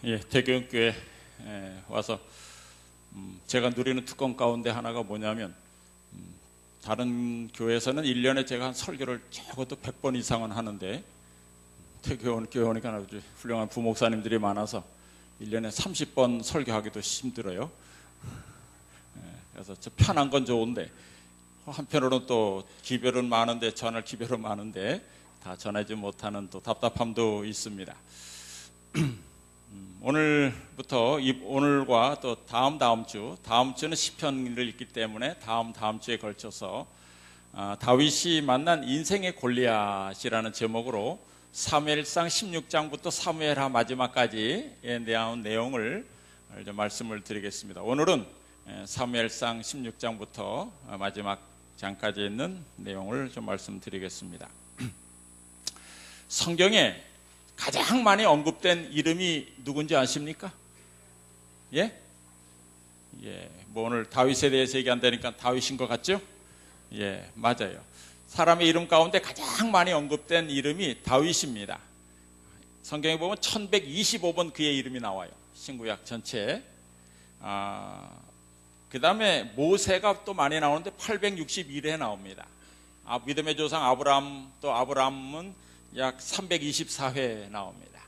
대교육교회 와서 제가 누리는 특권 가운데 하나가 뭐냐면 다른 교회에서는 1년에 제가 한 설교를 적어도 100번 이상은 하는데 대교회 오니까 아주 훌륭한 부목사님들이 많아서 1년에 30번 설교하기도 힘들어요. 그래서 편한 건 좋은데 한편으로는 또 기별은 많은데 전할 기별은 많은데 다 전하지 못하는 또 답답함도 있습니다. 오늘부터 오늘과 또 다음 주는 시편을 읽기 때문에 다음 주에 걸쳐서 다윗이 만난 인생의 골리앗이라는 제목으로 사무엘상 16장부터 사무엘하 마지막까지에 대한 내용을 말씀을 드리겠습니다. 오늘은 사무엘상 16장부터 마지막 장까지 있는 내용을 좀 말씀드리겠습니다. 성경에 가장 많이 언급된 이름이 누군지 아십니까? 예? 뭐 오늘 다윗에 대해서 얘기한다니까 다윗인 것 같죠? 예, 맞아요. 사람의 이름 가운데 가장 많이 언급된 이름이 다윗입니다. 성경에 보면 1125번 그의 이름이 나와요. 신구약 전체에. 그 다음에 모세가 또 많이 나오는데 861회 나옵니다. 믿음의 조상 아브라함은 약 324회 나옵니다.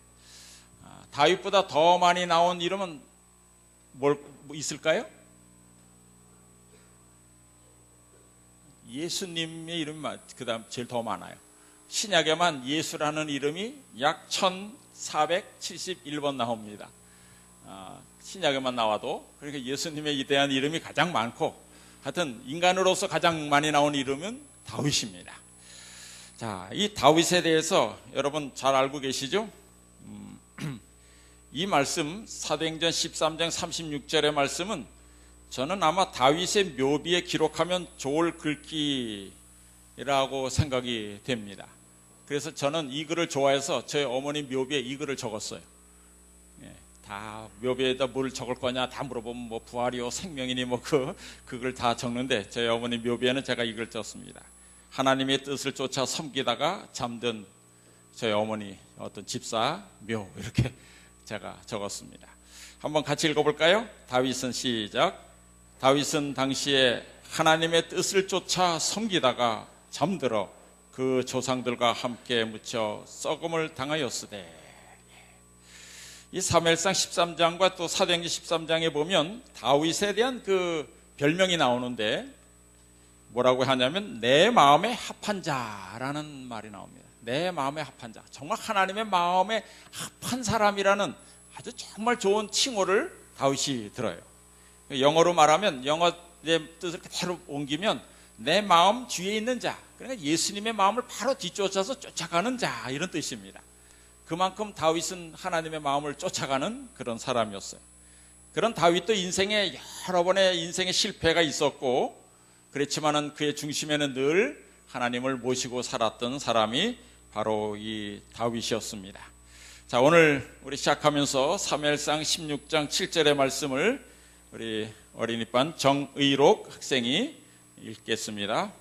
다윗보다 더 많이 나온 이름은 뭐 있을까요? 예수님의 이름이 그 다음 제일 더 많아요. 신약에만 예수라는 이름이 약 1471번 나옵니다. 신약에만 나와도 그러니까 예수님의 이대한 이름이 가장 많고 하여튼 인간으로서 가장 많이 나온 이름은 다윗입니다. 자, 이 다윗에 대해서 여러분 잘 알고 계시죠? 이 말씀 사도행전 13장 36절의 말씀은 저는 아마 다윗의 묘비에 기록하면 좋을 글귀라고 생각이 됩니다. 그래서 저는 이 글을 좋아해서 저희 어머니 묘비에 이 글을 적었어요. 다 묘비에다 뭘 적을 거냐 다 물어보면 뭐 부활이요 생명이니 뭐 그걸 다 적는데 저희 어머니 묘비에는 제가 이 글을 썼습니다. 하나님의 뜻을 쫓아 섬기다가 잠든 저희 어머니 어떤 집사 묘 이렇게 제가 적었습니다. 한번 같이 읽어볼까요? 다윗은 시작. 다윗은 당시에 하나님의 뜻을 쫓아 섬기다가 잠들어 그 조상들과 함께 묻혀 썩음을 당하였으되. 이 사무엘상 13장과 또 사도행전 13장에 보면 다윗에 대한 그 별명이 나오는데 뭐라고 하냐면 내 마음에 합한 자라는 말이 나옵니다. 내 마음에 합한 자. 정말 하나님의 마음에 합한 사람이라는 아주 정말 좋은 칭호를 다윗이 들어요. 영어로 말하면 영어의 뜻을 그대로 옮기면 내 마음 뒤에 있는 자. 그러니까 예수님의 마음을 바로 뒤쫓아서 쫓아가는 자 이런 뜻입니다. 그만큼 다윗은 하나님의 마음을 쫓아가는 그런 사람이었어요. 그런 다윗도 인생에 여러 번의 인생의 실패가 있었고 그렇지만은 그의 중심에는 늘 하나님을 모시고 살았던 사람이 바로 이 다윗이었습니다. 자, 오늘 우리 시작하면서 사무엘상 16장 7절의 말씀을 우리 어린이반 정의록 학생이 읽겠습니다.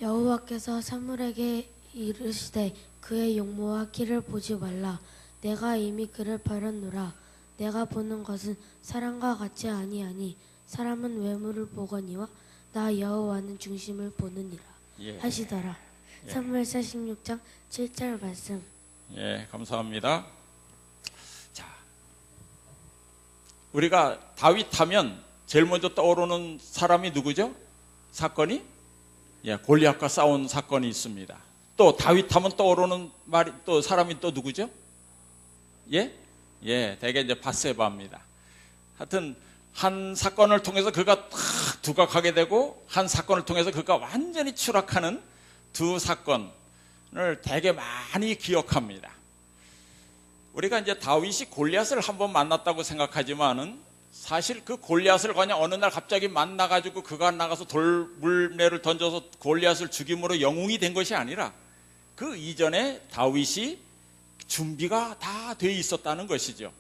여호와께서 사무엘에게 이르시되 그의 용모와 키를 보지 말라. 내가 이미 그를 버렸노라. 내가 보는 것은 사람과 같지 아니하니 사람은 외모를 보거니와 나 여호와는 중심을 보느니라 하시더라. 사무엘상 16장 7절 말씀. 예, 감사합니다. 자, 우리가 다윗 하면 제일 먼저 떠오르는 사람이 누구죠? 사건이? 골리앗과 싸운 사건이 있습니다. 또 다윗 하면 떠오르는 말이 또 사람이 또 누구죠? 대개 이제 밧세바입니다. 하여튼 한 사건을 통해서 그가 탁 두각하게 되고 한 사건을 통해서 그가 완전히 추락하는 두 사건을 되게 많이 기억합니다. 우리가 이제 다윗이 골리앗을 한번 만났다고 생각하지만은 사실 그 골리앗을 그냥 어느 날 갑자기 만나가지고 그가 나가서 돌물매를 던져서 골리앗을 죽임으로 영웅이 된 것이 아니라 그 이전에 다윗이 준비가 다 돼 있었다는 것이죠.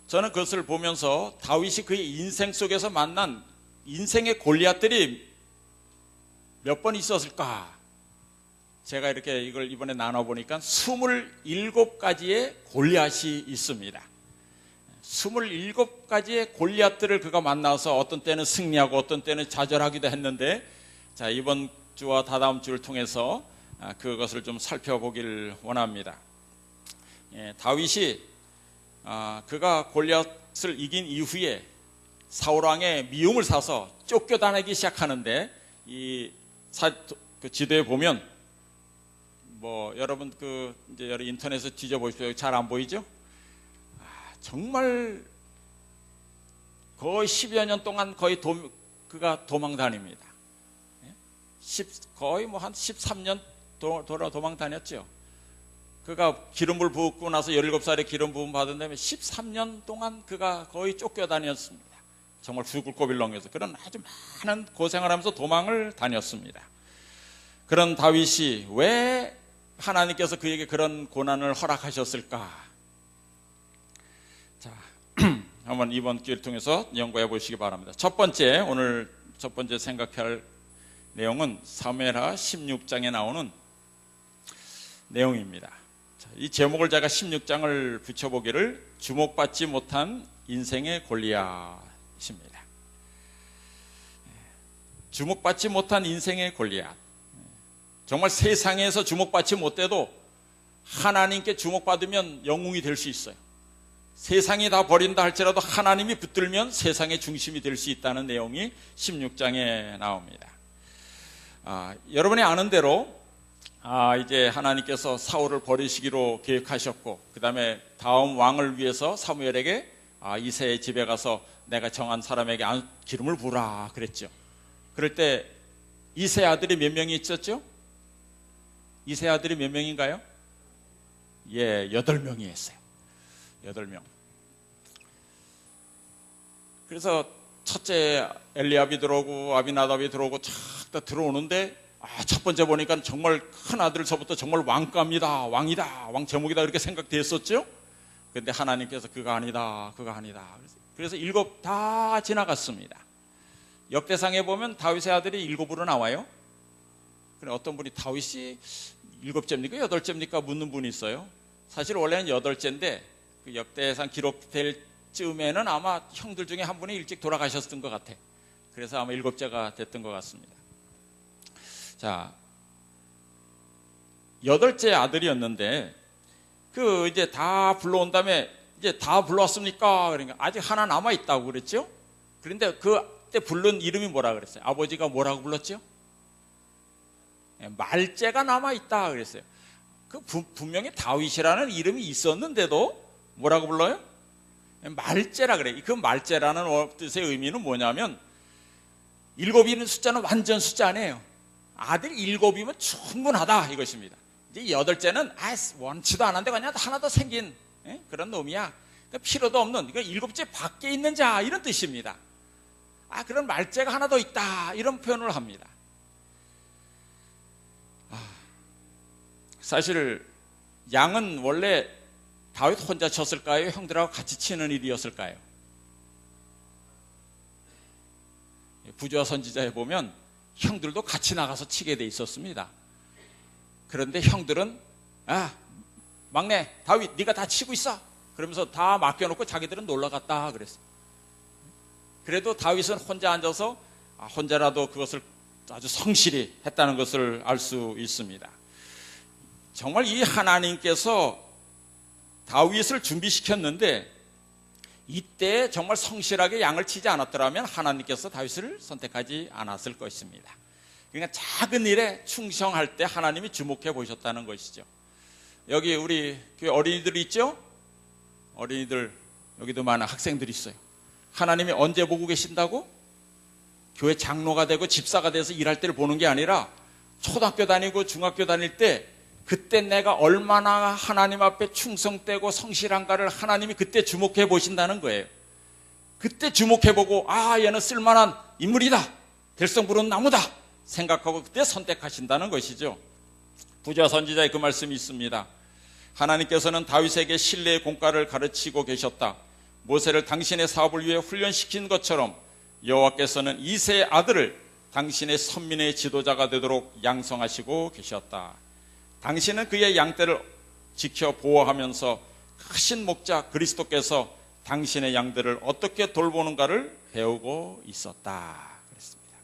저는 그것을 보면서 다윗이 그의 인생 속에서 만난 인생의 골리앗들이 몇 번 있었을까 제가 이렇게 이걸 이번에 나눠보니까 27가지의 골리앗이 있습니다. 27가지의 골리앗들을 그가 만나서 어떤 때는 승리하고 어떤 때는 좌절하기도 했는데, 자, 이번 주와 다다음 주를 통해서 그것을 좀 살펴보길 원합니다. 다윗이 그가 골리앗을 이긴 이후에 사울왕의 미움을 사서 쫓겨다니기 시작하는데, 이 지도에 보면 여러분 이제 여러 인터넷에 뒤져보십시오. 잘 안 보이죠? 정말 거의 10여 년 동안 거의 그가 도망 다닙니다. 거의 한 13년 도망 다녔죠. 그가 기름을 부었고 나서 17살에 기름 부음 받은 다음에 13년 동안 그가 거의 쫓겨다녔습니다. 정말 죽을 고비를 넘겨서 그런 아주 많은 고생을 하면서 도망을 다녔습니다. 그런 다윗이 왜 하나님께서 그에게 그런 고난을 허락하셨을까? 자, 한번 이번 기회를 통해서 연구해 보시기 바랍니다. 오늘 첫 번째 생각할 내용은 사무엘하 16장에 나오는 내용입니다. 자, 이 제목을 제가 16장을 붙여보기를 주목받지 못한 인생의 골리앗입니다. 주목받지 못한 인생의 골리앗. 정말 세상에서 주목받지 못해도 하나님께 주목받으면 영웅이 될 수 있어요. 세상이 다 버린다 할지라도 하나님이 붙들면 세상의 중심이 될 수 있다는 내용이 16장에 나옵니다. 여러분이 아는 대로 이제 하나님께서 사울을 버리시기로 계획하셨고, 그 다음에 다음 왕을 위해서 사무엘에게 이새의 집에 가서 내가 정한 사람에게 기름을 부으라 그랬죠. 그럴 때 이새 아들이 몇 명이 있었죠? 이새 아들이 몇 명인가요? 8명이 했어요. 8명. 그래서 첫째 엘리압이 들어오고 아비나답이 들어오고 착 다 들어오는데, 첫 번째 보니까 정말 큰 아들서부터 정말 왕감이다, 왕이다, 왕 제목이다 이렇게 생각됐었죠. 그런데 하나님께서 그가 아니다. 그래서 7 다 지나갔습니다. 역대상에 보면 다윗의 아들이 7으로 나와요. 그래, 어떤 분이 다윗이 7째입니까 8째입니까 묻는 분이 있어요. 사실 원래는 8째인데 그 역대상 기록될 쯤에는 아마 형들 중에 한 분이 일찍 돌아가셨던 것 같아. 그래서 아마 7째가 됐던 것 같습니다. 자, 8째 아들이었는데 이제 다 불러온 다음에 이제 다 불러왔습니까? 그러니까 아직 하나 남아 있다고 그랬죠. 그런데 그때 부른 이름이 뭐라 그랬어요? 아버지가 뭐라고 불렀죠? 말제가 남아 있다 그랬어요. 분명히 다윗이라는 이름이 있었는데도 뭐라고 불러요? 말제라 그래. 그 말제라는 뜻의 의미는 뭐냐면 7이는 숫자는 완전 숫자 아니에요. 아들 7이면 충분하다 이것입니다. 이제 8째는 원치도 않았는데 그냥 하나 더 생긴 그런 놈이야. 그러니까 필요도 없는, 그러니까 7째 밖에 있는 자 이런 뜻입니다. 그런 말제가 하나 더 있다 이런 표현을 합니다. 사실 양은 원래 다윗 혼자 쳤을까요? 형들하고 같이 치는 일이었을까요? 부조와 선지자에 보면 형들도 같이 나가서 치게 돼 있었습니다. 그런데 형들은 막내 다윗 네가 다 치고 있어 그러면서 다 맡겨놓고 자기들은 놀러 갔다 그랬어요. 그래도 다윗은 혼자 앉아서 혼자라도 그것을 아주 성실히 했다는 것을 알 수 있습니다. 정말 이 하나님께서 다윗을 준비시켰는데 이때 정말 성실하게 양을 치지 않았더라면 하나님께서 다윗을 선택하지 않았을 것입니다. 그러니까 작은 일에 충성할 때 하나님이 주목해 보셨다는 것이죠. 여기 우리 교회 어린이들 있죠? 어린이들 여기도 많은 학생들이 있어요. 하나님이 언제 보고 계신다고? 교회 장로가 되고 집사가 돼서 일할 때를 보는 게 아니라 초등학교 다니고 중학교 다닐 때 그때 내가 얼마나 하나님 앞에 충성되고 성실한가를 하나님이 그때 주목해 보신다는 거예요. 그때 주목해 보고 얘는 쓸만한 인물이다, 될성 부른 나무다 생각하고 그때 선택하신다는 것이죠. 부조와 선지자의 그 말씀이 있습니다. 하나님께서는 다윗에게 신뢰의 공과를 가르치고 계셨다. 모세를 당신의 사업을 위해 훈련시킨 것처럼 여호와께서는 이새의 아들을 당신의 선민의 지도자가 되도록 양성하시고 계셨다. 당신은 그의 양떼를 지켜 보호하면서 크신 목자 그리스도께서 당신의 양들을 어떻게 돌보는가를 배우고 있었다 그랬습니다.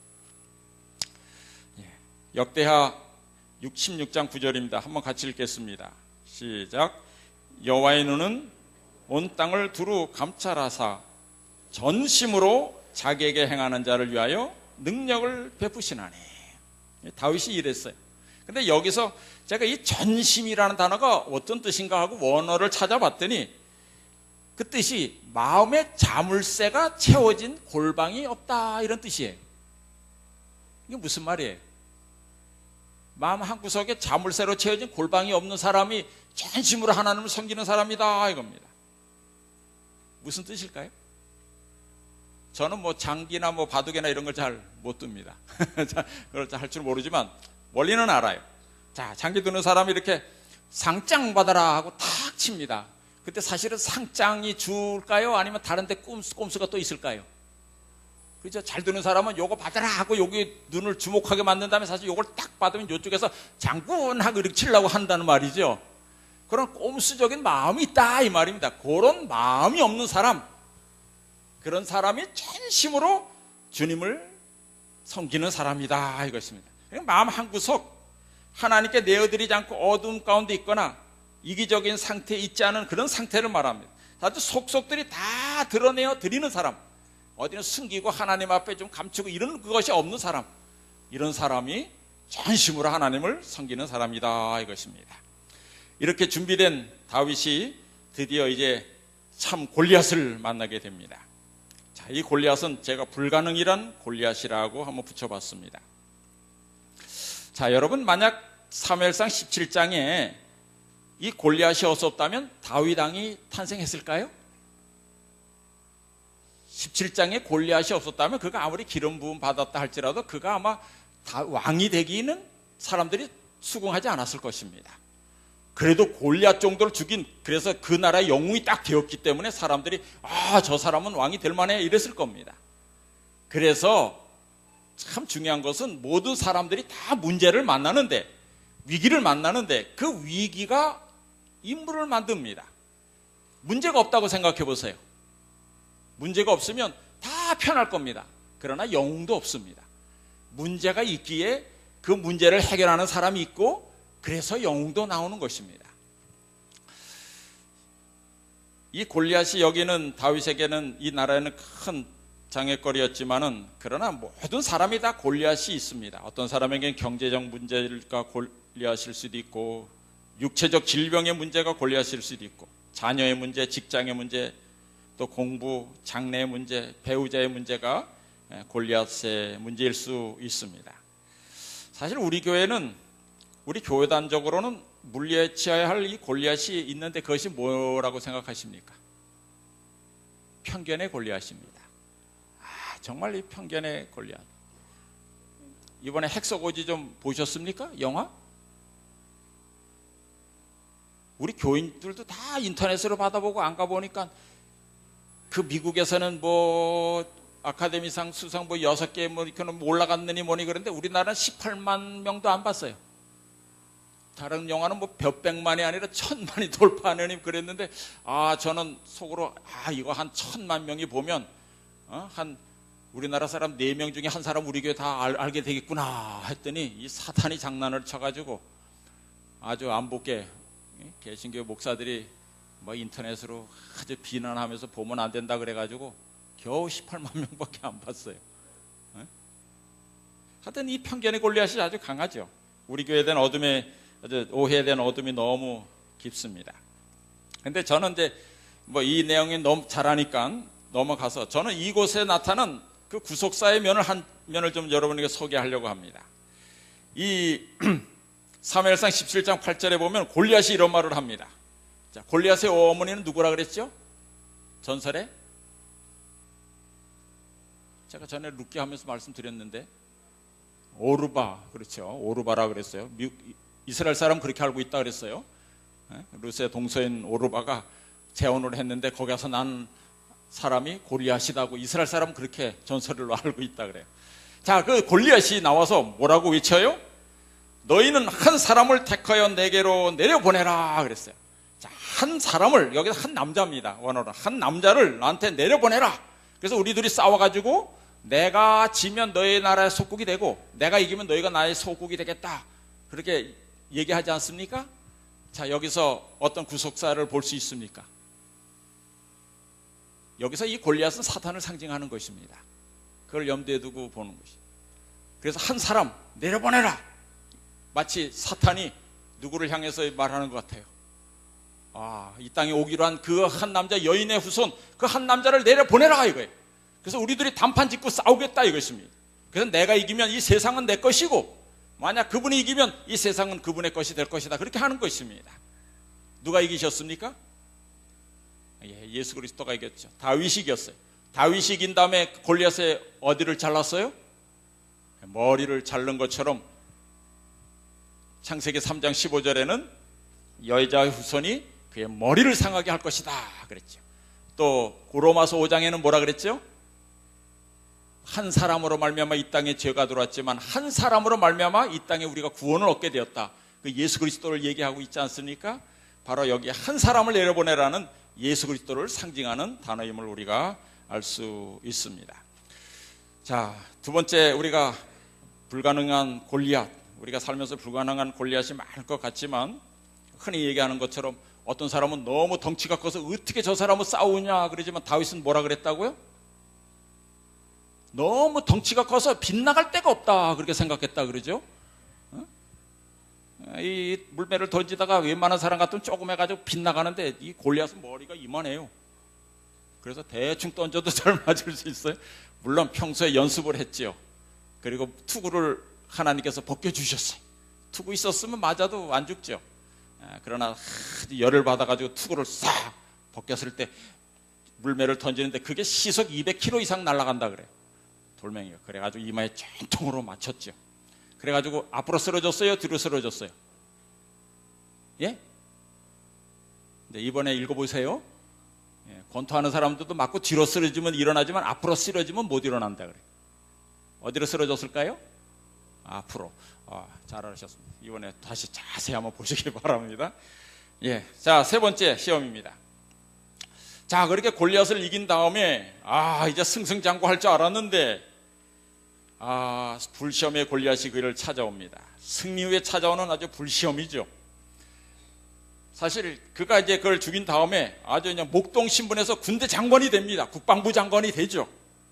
역대하 16장 9절입니다. 한번 같이 읽겠습니다. 시작. 여호와의 눈은 온 땅을 두루 감찰하사 전심으로 자기에게 행하는 자를 위하여 능력을 베푸시나니. 다윗이 이랬어요. 근데 여기서 제가 이 전심이라는 단어가 어떤 뜻인가 하고 원어를 찾아봤더니 그 뜻이 마음의 자물쇠가 채워진 골방이 없다 이런 뜻이에요. 이게 무슨 말이에요? 마음 한구석에 자물쇠로 채워진 골방이 없는 사람이 전심으로 하나님을 섬기는 사람이다 이겁니다. 무슨 뜻일까요? 저는 뭐 장기나 뭐 바둑이나 이런 걸 잘 못 둡니다. 그걸 할 줄 모르지만 원리는 알아요. 자, 장기 두는 사람이 이렇게 상장 받아라 하고 탁 칩니다. 그때 사실은 상장이 줄까요? 아니면 다른 데 꼼수가 또 있을까요? 그죠? 잘 두는 사람은 요거 받아라 하고 여기 눈을 주목하게 만든 다음에 사실 요걸 딱 받으면 요쪽에서 장군하고 이렇게 치려고 한다는 말이죠. 그런 꼼수적인 마음이 있다 이 말입니다. 그런 마음이 없는 사람, 그런 사람이 전심으로 주님을 섬기는 사람이다 이것입니다. 마음 한구석 하나님께 내어드리지 않고 어두움 가운데 있거나 이기적인 상태에 있지 않은 그런 상태를 말합니다. 아주 속속들이 다 드러내어 드리는 사람, 어디는 숨기고 하나님 앞에 좀 감추고 이런 그것이 없는 사람, 이런 사람이 전심으로 하나님을 섬기는 사람이다 이것입니다. 이렇게 준비된 다윗이 드디어 이제 참 골리앗을 만나게 됩니다. 자, 이 골리앗은 제가 불가능이란 골리앗이라고 한번 붙여봤습니다. 자, 여러분 만약 사무엘상 17장에 이 골리앗이 없었다면 다윗 왕이 탄생했을까요? 17장에 골리앗이 없었다면 그가 아무리 기름 부음 받았다 할지라도 그가 아마 왕이 되기는 사람들이 수긍하지 않았을 것입니다. 그래도 골리앗 정도를 죽인, 그래서 그 나라의 영웅이 딱 되었기 때문에 사람들이 저 사람은 왕이 될 만해 이랬을 겁니다. 그래서 참 중요한 것은 모든 사람들이 다 문제를 만나는데, 위기를 만나는데 그 위기가 인물을 만듭니다. 문제가 없다고 생각해 보세요. 문제가 없으면 다 편할 겁니다. 그러나 영웅도 없습니다. 문제가 있기에 그 문제를 해결하는 사람이 있고, 그래서 영웅도 나오는 것입니다. 이 골리앗이 여기는 다윗에게는 이 나라에는 큰 장애거리였지만은, 그러나 모든 사람이 다 골리앗이 있습니다. 어떤 사람에게는 경제적 문제가 골리앗일 수도 있고, 육체적 질병의 문제가 골리앗일 수도 있고, 자녀의 문제, 직장의 문제, 또 공부, 장래의 문제, 배우자의 문제가 골리앗의 문제일 수 있습니다. 사실 우리 교회는, 우리 교회단적으로는 물리쳐야 할 이 골리앗이 있는데 그것이 뭐라고 생각하십니까? 편견의 골리앗입니다. 정말 이 편견의 골리앗. 이번에 핵석오지 좀 보셨습니까? 영화? 우리 교인들도 다 인터넷으로 받아보고 안 가보니까 그 미국에서는 뭐 아카데미상 수상 뭐 6개 뭐 이렇게는 올라갔느니 뭐니 그런데 우리나라는 18만 명도 안 봤어요. 다른 영화는 뭐 몇백만이 아니라 1000만이 돌파하느니 그랬는데, 저는 속으로 이거 한 1000만 명이 보면 한 우리나라 사람 4명 중에 한 사람 우리 교회 다 알게 되겠구나 했더니 이 사탄이 장난을 쳐가지고 아주 안 보게 개신교회 목사들이 뭐 인터넷으로 아주 비난하면서 보면 안 된다 그래가지고 겨우 18만 명밖에 안 봤어요. 하여튼 이 편견의 골리앗이 아주 강하죠. 우리 교회에 대한 아주 오해에 대한 어둠이 너무 깊습니다. 근데 저는 이제 뭐 이 내용이 너무 잘하니까 넘어가서 저는 이곳에 나타난 그 구속사의 한 면을 좀 여러분에게 소개하려고 합니다. 이 사무엘상 17장 8절에 보면 골리앗이 이런 말을 합니다. 자, 골리앗의 어머니는 누구라 그랬죠? 전설에? 제가 전에 룻기 하면서 말씀드렸는데 오르바, 그렇죠. 오르바라 그랬어요. 이스라엘 사람 그렇게 알고 있다 그랬어요. 룻의 동서인 오르바가 재혼을 했는데 거기서 난 사람이 골리앗이다고 이스라엘 사람 그렇게 전설로 알고 있다 그래요. 자, 그 골리앗이 나와서 뭐라고 외쳐요? 너희는 한 사람을 택하여 내게로 내려보내라 그랬어요. 자, 한 사람을, 여기서 한 남자입니다. 원어로 한 남자를 나한테 내려보내라. 그래서 우리 둘이 싸워가지고 내가 지면 너희 나라의 속국이 되고 내가 이기면 너희가 나의 속국이 되겠다, 그렇게 얘기하지 않습니까? 자, 여기서 어떤 구속사를 볼 수 있습니까? 여기서 이 골리앗은 사탄을 상징하는 것입니다. 그걸 염두에 두고 보는 것이. 그래서 한 사람 내려보내라. 마치 사탄이 누구를 향해서 말하는 것 같아요. 이 땅에 오기로 한 그 한 남자, 여인의 후손, 그 한 남자를 내려보내라 이거예요. 그래서 우리들이 단판 짓고 싸우겠다 이것입니다. 그래서 내가 이기면 이 세상은 내 것이고 만약 그분이 이기면 이 세상은 그분의 것이 될 것이다, 그렇게 하는 것입니다. 누가 이기셨습니까? 예수 그리스도가 이겼죠. 다윗이 이겼어요. 다윗이 이긴 다음에 골리앗의 어디를 잘랐어요? 머리를 자른 것처럼 창세기 3장 15절에는 여자의 후손이 그의 머리를 상하게 할 것이다 그랬죠. 또 로마서 5장에는 뭐라 그랬죠? 한 사람으로 말미암아 이 땅에 죄가 들어왔지만 한 사람으로 말미암아 이 땅에 우리가 구원을 얻게 되었다. 그 예수 그리스도를 얘기하고 있지 않습니까? 바로 여기 한 사람을 내려보내라는 예수 그리스도를 상징하는 단어임을 우리가 알 수 있습니다. 자, 두 번째, 우리가 불가능한 골리앗, 우리가 살면서 불가능한 골리앗이 많을 것 같지만 흔히 얘기하는 것처럼 어떤 사람은 너무 덩치가 커서 어떻게 저 사람은 싸우냐 그러지만 다윗은 뭐라 그랬다고요? 너무 덩치가 커서 빗나갈 데가 없다 그렇게 생각했다 그러죠. 이 물매를 던지다가 웬만한 사람 같으면 조금 해가지고 빗나가는데 이 골리앗은 머리가 이만해요. 그래서 대충 던져도 잘 맞을 수 있어요. 물론 평소에 연습을 했죠. 그리고 투구를 하나님께서 벗겨주셨어요. 투구 있었으면 맞아도 안 죽죠. 그러나 열을 받아가지고 투구를 싹 벗겼을 때 물매를 던지는데 그게 시속 200km 이상 날아간다 그래요. 돌멩이가. 그래가지고 이마에 쫀통으로 맞췄죠. 그래가지고 앞으로 쓰러졌어요? 뒤로 쓰러졌어요? 예? 근데 이번에 읽어보세요. 권투하는 사람들도 맞고 뒤로 쓰러지면 일어나지만 앞으로 쓰러지면 못 일어난다 그래요. 어디로 쓰러졌을까요? 앞으로. 잘하셨습니다. 이번에 다시 자세히 한번 보시기 바랍니다. 예, 자, 세 번째 시험입니다. 자, 그렇게 골리앗을 이긴 다음에 이제 승승장구할 줄 알았는데 불시험의 골리앗이 그를 찾아옵니다. 승리 후에 찾아오는 아주 불시험이죠. 사실 그가 이제 그걸 죽인 다음에 아주 그냥 목동 신분에서 군대 장관이 됩니다. 국방부 장관이 되죠.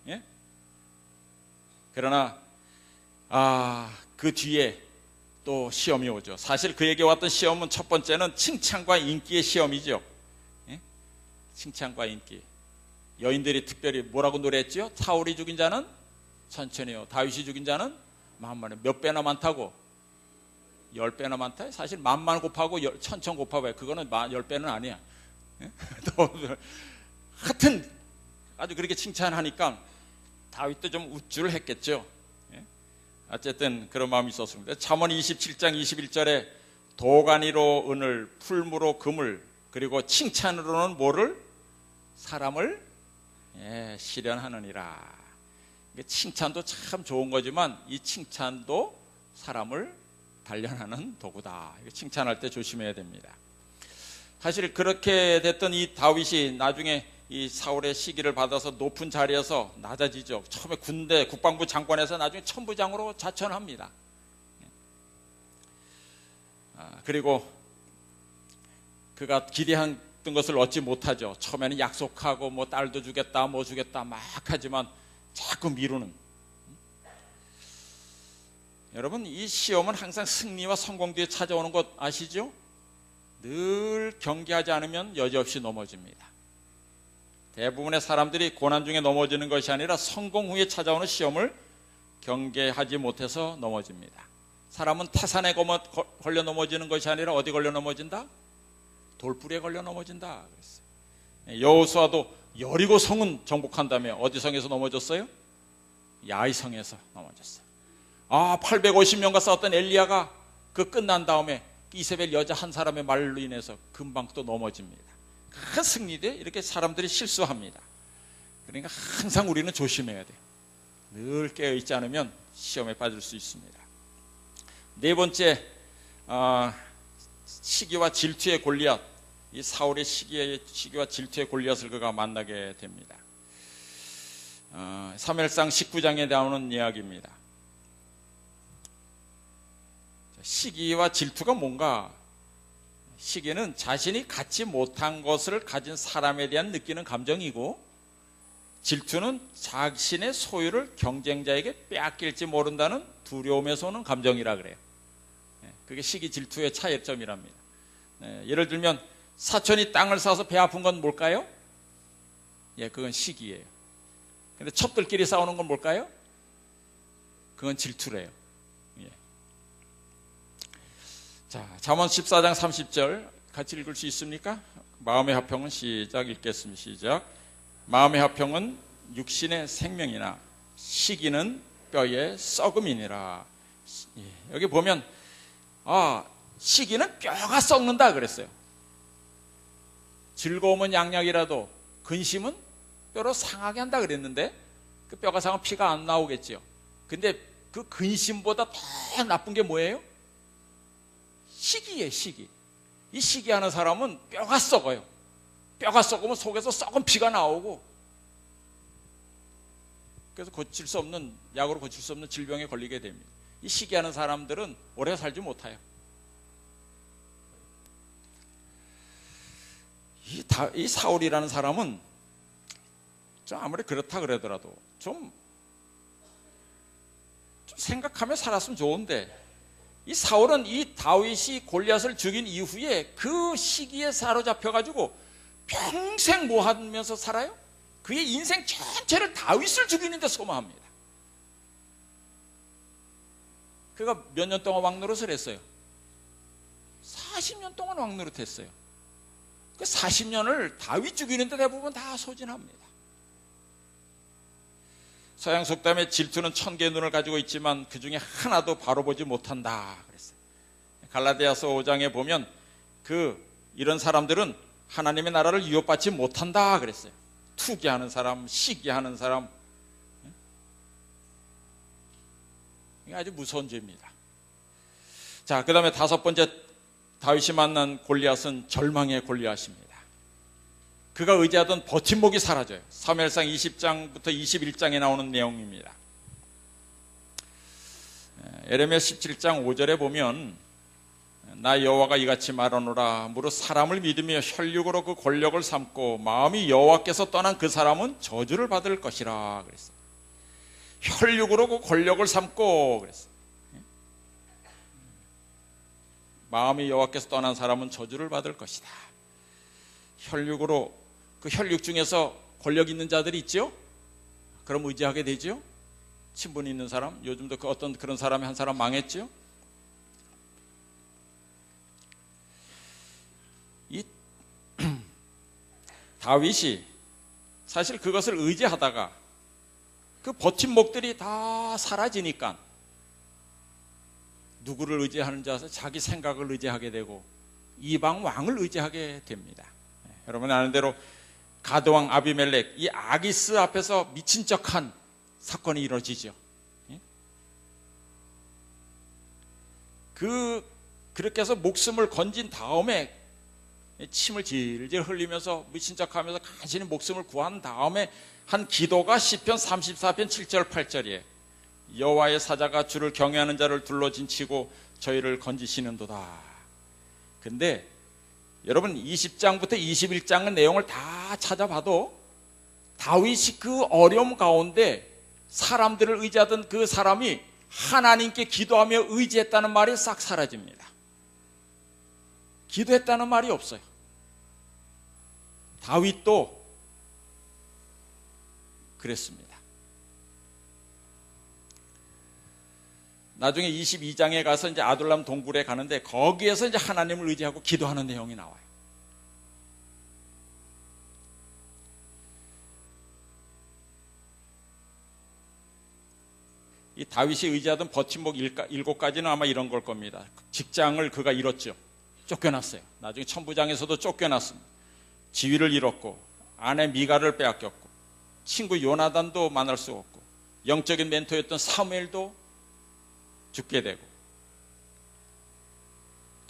예? 그러나 그 뒤에 또 시험이 오죠. 사실 그에게 왔던 시험은 첫 번째는 칭찬과 인기의 시험이죠. 예? 칭찬과 인기. 여인들이 특별히 뭐라고 노래했죠? 사울이 죽인 자는 천천히요, 다윗이 죽인 자는 만만해. 몇 배나 많다고? 10배나 많다? 사실 만만 곱하고 천천 곱하고요. 그거는 10배는 아니야. 예? 하여튼 아주 그렇게 칭찬하니까 다윗도 좀 우쭐을 했겠죠. 예? 어쨌든 그런 마음이 있었습니다. 잠언 27장 21절에 도가니로 은을, 풀무로 금을, 그리고 칭찬으로는 뭐를? 사람을 실현하느니라. 칭찬도 참 좋은 거지만 이 칭찬도 사람을 단련하는 도구다. 칭찬할 때 조심해야 됩니다. 사실 그렇게 됐던 이 다윗이 나중에 이 사울의 시기를 받아서 높은 자리에서 낮아지죠. 처음에 군대 국방부 장관에서 나중에 천부장으로 자천합니다. 그리고 그가 기대한 것을 얻지 못하죠. 처음에는 약속하고 뭐 딸도 주겠다 뭐 주겠다 막 하지만 자꾸 미루는. 여러분, 이 시험은 항상 승리와 성공 뒤에 찾아오는 것 아시죠? 늘 경계하지 않으면 여지없이 넘어집니다. 대부분의 사람들이 고난 중에 넘어지는 것이 아니라 성공 후에 찾아오는 시험을 경계하지 못해서 넘어집니다. 사람은 태산에 걸려 넘어지는 것이 아니라 어디 걸려 넘어진다? 돌뿌리에 걸려 넘어진다 그랬어요. 여호수아도 여리고 성은 정복한 다음에 어디 성에서 넘어졌어요? 야이 성에서 넘어졌어요. 850명과 싸웠던 엘리야가 그 끝난 다음에 이세벨 여자 한 사람의 말로 인해서 금방 또 넘어집니다. 큰 승리대 이렇게 사람들이 실수합니다. 그러니까 항상 우리는 조심해야 돼요. 늘 깨어있지 않으면 시험에 빠질 수 있습니다. 네 번째, 시기와 질투의 골리앗. 이 사울의 시기와 질투의 골리앗을 그가 만나게 됩니다. 사무엘상 19장에 나오는 이야기입니다. 시기와 질투가 뭔가? 시기는 자신이 갖지 못한 것을 가진 사람에 대한 느끼는 감정이고, 질투는 자신의 소유를 경쟁자에게 빼앗길지 모른다는 두려움에서 오는 감정이라 그래요. 그게 시기 질투의 차이점이랍니다. 예를 들면 사촌이 땅을 사서 배 아픈 건 뭘까요? 그건 시기예요. 근데 첩들끼리 싸우는 건 뭘까요? 그건 질투래요. 자, 잠언 14장 30절 같이 읽을 수 있습니까? 마음의 화평은 시작 읽겠습니다. 시작. 마음의 화평은 육신의 생명이나 시기는 뼈의 썩음이니라. 여기 보면 시기는 뼈가 썩는다 그랬어요. 즐거움은 양약이라도 근심은 뼈로 상하게 한다 그랬는데, 그 뼈가 상하면 피가 안 나오겠죠. 근데 그 근심보다 더 나쁜 게 뭐예요? 시기예요. 시기. 이 시기하는 사람은 뼈가 썩어요. 뼈가 썩으면 속에서 썩은 피가 나오고, 그래서 고칠 수 없는, 약으로 고칠 수 없는 질병에 걸리게 됩니다. 이 시기하는 사람들은 오래 살지 못해요. 이 사울이라는 사람은 좀 아무리 그렇다 그러더라도 좀 생각하며 살았으면 좋은데, 이 사울은 이 다윗이 골리앗을 죽인 이후에 그 시기에 사로잡혀가지고 평생 뭐 하면서 살아요? 그의 인생 전체를 다윗을 죽이는 데 소모합니다. 그가 몇 년 동안 왕노릇을 했어요? 40년 동안 왕노릇 했어요. 그 40년을 다윗 죽이는 데 대부분 다 소진합니다. 서양 속담에 질투는 1000개의 눈을 가지고 있지만 그 중에 하나도 바로 보지 못한다 그랬어요. 갈라디아서 5장에 보면 이런 사람들은 하나님의 나라를 유업받지 못한다 그랬어요. 투기하는 사람, 시기하는 사람, 이게 아주 무서운 죄입니다. 자, 그 다음에 5번째 다윗이 만난 골리앗은 절망의 골리앗입니다. 그가 의지하던 버팀목이 사라져요. 사무엘상 20장부터 21장에 나오는 내용입니다. 예레미야 17장 5절에 보면 나 여호와가 이같이 말하노라. 무릇 사람을 믿으며 혈육으로 그 권력을 삼고 마음이 여호와께서 떠난 그 사람은 저주를 받을 것이라 그랬어요. 혈육으로 그 권력을 삼고 그랬어요. 마음이 여호와께서 떠난 사람은 저주를 받을 것이다. 혈육으로, 그 혈육 중에서 권력 있는 자들이 있죠? 그럼 의지하게 되죠? 친분 있는 사람, 요즘도 어떤 그런 사람이 한 사람 망했죠? 이 다윗이 사실 그것을 의지하다가 그 버팀목들이 다 사라지니까 누구를 의지하는지 아서 자기 생각을 의지하게 되고 이방 왕을 의지하게 됩니다. 여러분 아는 대로 가드왕 아비멜렉, 이 아기스 앞에서 미친 척한 사건이 이루어지죠. 그렇게 해서 목숨을 건진 다음에 침을 질질 흘리면서 미친 척하면서 간신히 목숨을 구한 다음에 한 기도가 시편 34편 7절 8절이에요. 여호와의 사자가 주를 경외하는 자를 둘러진치고 저희를 건지시는도다. 근데 여러분 20장부터 21장의 내용을 다 찾아봐도 다윗이 그 어려움 가운데 사람들을 의지하던 그 사람이 하나님께 기도하며 의지했다는 말이 싹 사라집니다. 기도했다는 말이 없어요. 다윗도 그랬습니다. 나중에 22장에 가서 이제 아둘람 동굴에 가는데 거기에서 이제 하나님을 의지하고 기도하는 내용이 나와요. 이 다윗이 의지하던 버팀목 7가지는 아마 이런 걸 겁니다. 직장을 그가 잃었죠. 쫓겨났어요. 나중에 천부장에서도 쫓겨났습니다. 지위를 잃었고 아내 미가를 빼앗겼고 친구 요나단도 만날 수 없고 영적인 멘토였던 사무엘도 죽게 되고